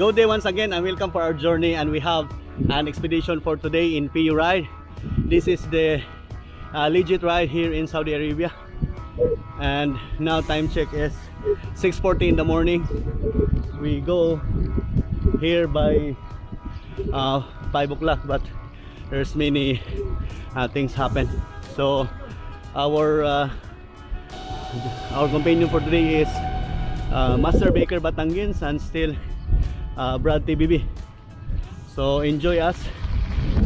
Good day once again and welcome for our journey, and we have an expedition for today in Piyu ride. This is the legit ride here in Saudi Arabia, and now time check is 6:40 in the morning. We go here by 5 o'clock, but there's many things happen. So our companion for today is Master Baker Batanguins and still Brad TBB. So enjoy us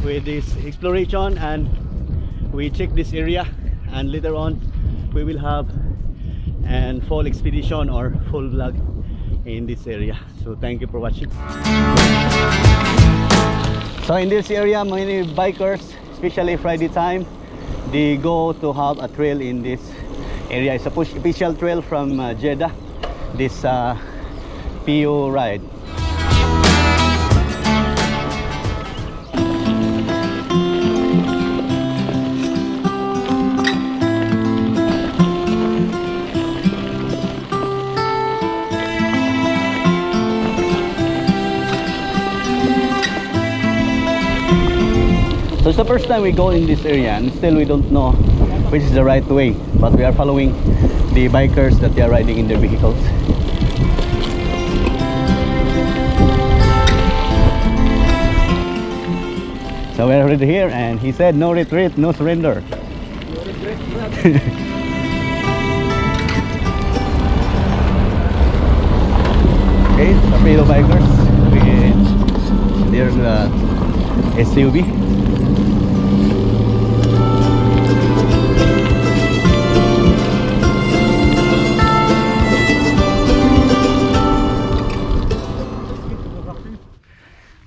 with this exploration, and we check this area, and later on we will have an full expedition or full vlog in this area. So thank you for watching. So in this area, many bikers, especially Friday time, they go to have a trail in this area. It's a official trail from Jeddah, this Piyu ride. So it's the first time we go in this area, and still we don't know which is the right way, but we are following the bikers that they are riding in their vehicles. So we're already here, and he said no retreat, no surrender. No retreat. Okay, some fellow bikers with their SUV.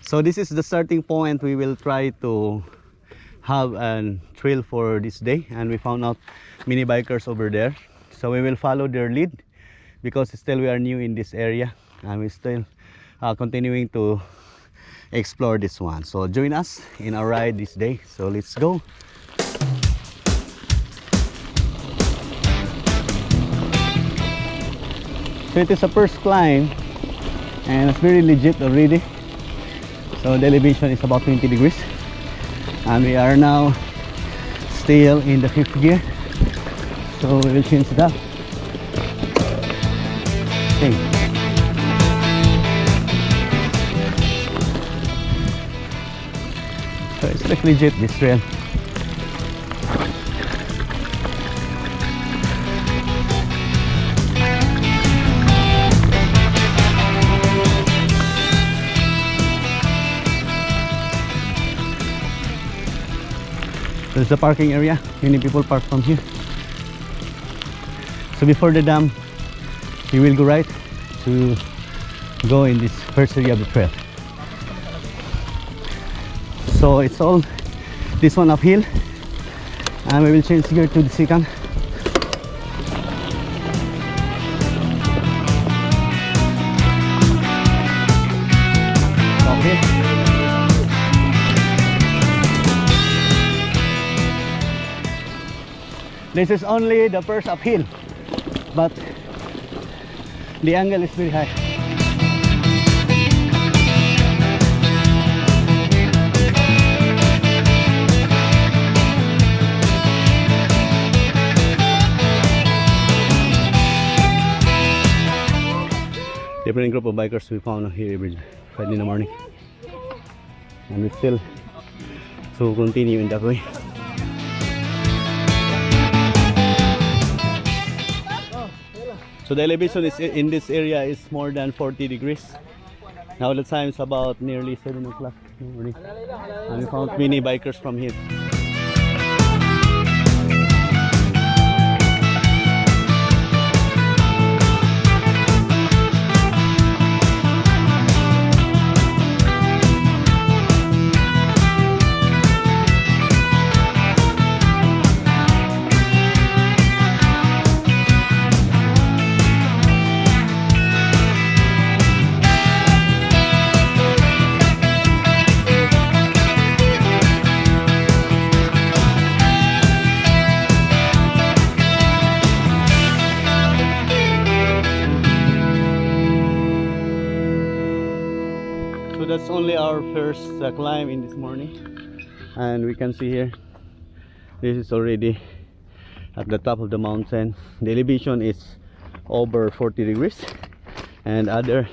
So this is the starting point. We will try to have a trail for this day, and we found out many bikers over there. So we will follow their lead because still we are new in this area, and we still continuing to explore this one. So join us in our ride this day. So let's go. So it is a first climb, and it's very legit already. So the elevation is about 20 degrees, and we are now still in the 5th gear. So we will change it up. Okay. So it's like legit, this trail. There's a parking area. Many people park from here. So before the dam, we will go right to go in this first area of the trail. So it's all this one uphill, and we will change gear to the second. Okay. This is only the first uphill, but the angle is very high. Different group of bikers we found here every Friday in the morning, and we still to continue in that way. So the elevation is in this area is more than 40 degrees. Now the time is about nearly 7 o'clock in the morning, and we found many bikers from here. our first climb in this morning, and we can see here this is already at the top of the mountain. The elevation is over 40 degrees, and other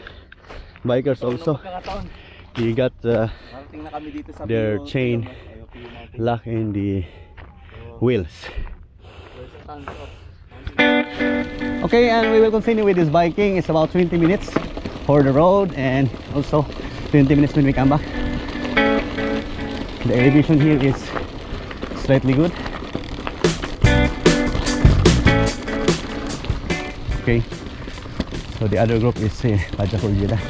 bikers also, they got their chain lock in the wheels. Okay, and we will continue with this biking. It's about 20 minutes for the road and also 20 minutes when we come back. The elevation here is slightly good. Okay, so the other group is Piyu Jeddah.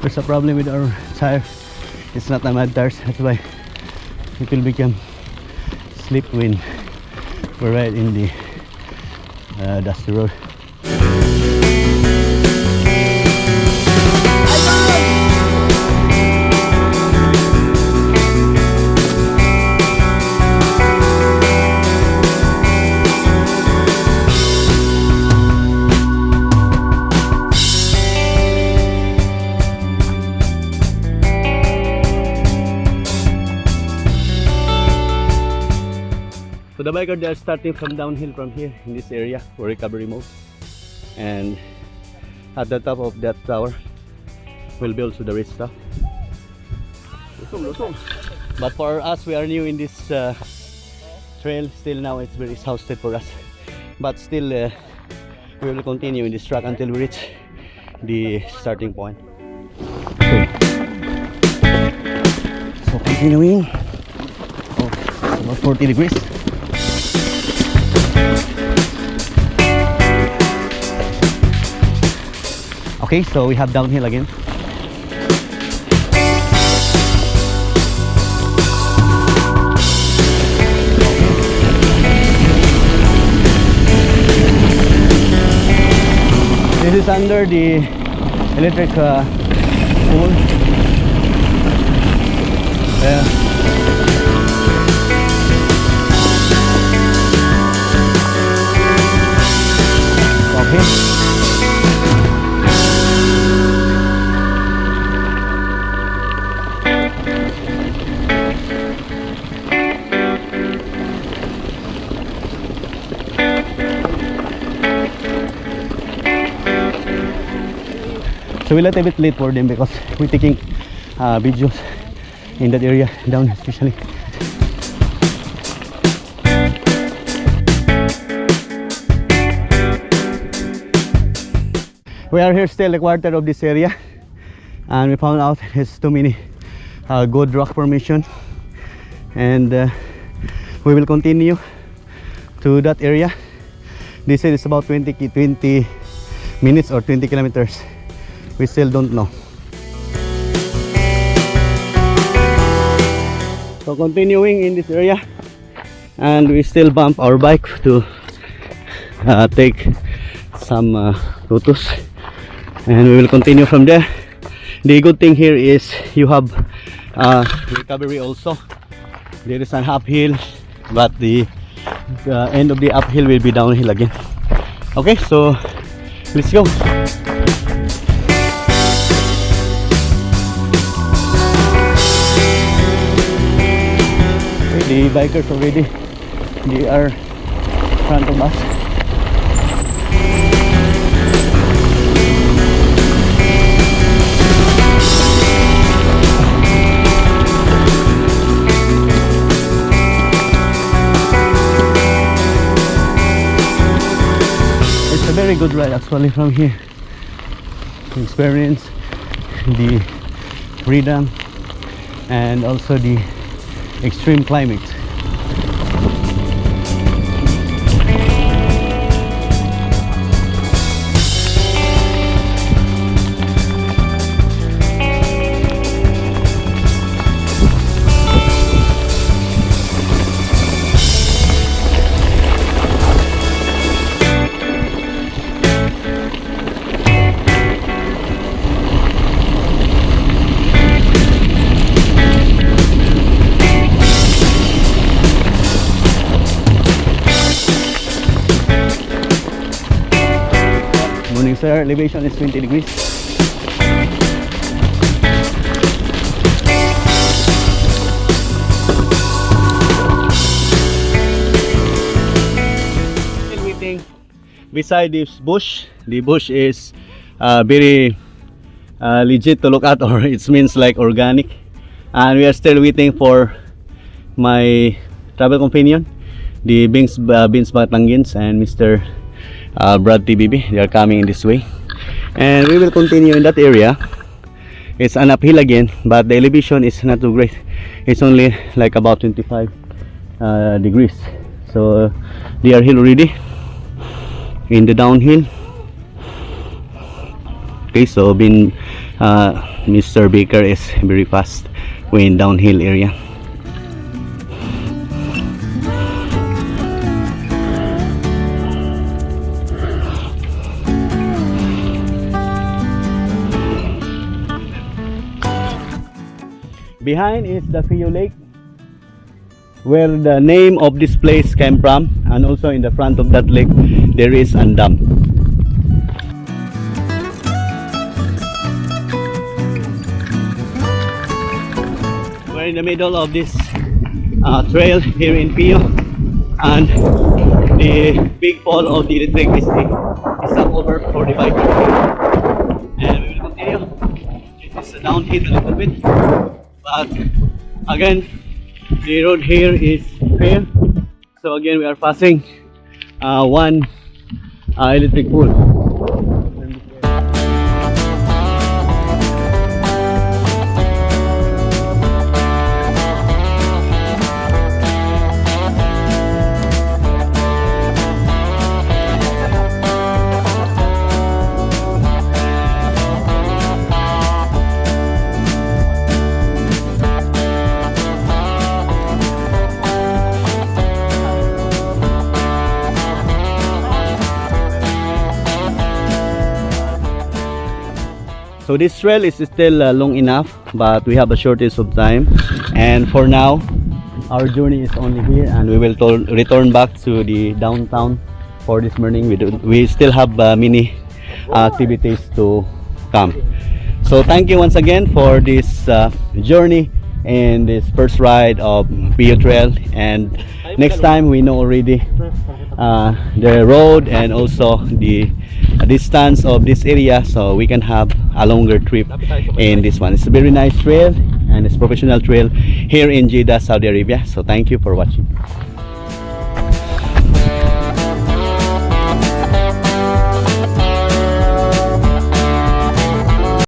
There's a problem with our tire. It's not a mud tires, that's why it will become slip when we ride in the dusty road. So the biker, they are starting from downhill from here in this area for recovery mode, and at the top of that tower will be also the race stop. But for us, we are new in this trail. Still now it's very exhausted for us, but still we will continue in this track until we reach the starting point. Okay. So continuing, about 40 degrees. Okay, so we have downhill again. This is under the electric pole. Okay. So we're a little bit late for them because we're taking videos in that area down especially. We are here still a quarter of this area, and we found out there's too many good rock formation, and we will continue to that area. They said it's about 20 minutes or 20 kilometers. We still don't know. So continuing in this area, and we still bump our bike to take some photos, and we will continue from there. The good thing here is you have recovery also. There is an uphill, but the end of the uphill will be downhill again. Okay, so let's go. The bikers already, they are in front of us. very good ride actually from here. Experience the freedom and also the extreme climate. Sir, elevation is 20 degrees. Still waiting beside this bush. The bush is very legit to look at, or it means like organic. And we are still waiting for my travel companion, the Vince Batanggins and Mr. Brad TBB. They are coming in this way, and we will continue in that area. It's an uphill again, but the elevation is not too great. It's only like about 25 degrees. So they are here already in the downhill. Okay, so Mr. Baker is very fast in downhill area. Behind is the Piyu Lake, where the name of this place came from, and also in the front of that lake there is a dam. We're in the middle of this trail here in Piyu, and the big fall of the electric is up over 45 degrees. And we will continue. This is downhill a little bit. But again, the road here is fair, so again we are passing one electric pole. So this trail is still long enough, but we have a shortage of time, and for now our journey is only here, and we will return back to the downtown for this morning. We still have many activities to come. So thank you once again for this journey and this first ride of Piyu Trail, and next time we know already the road and also the distance of this area, so we can have a longer trip in this one. It's a very nice trail, and it's professional trail here in Jeddah, Saudi Arabia. So thank you for watching.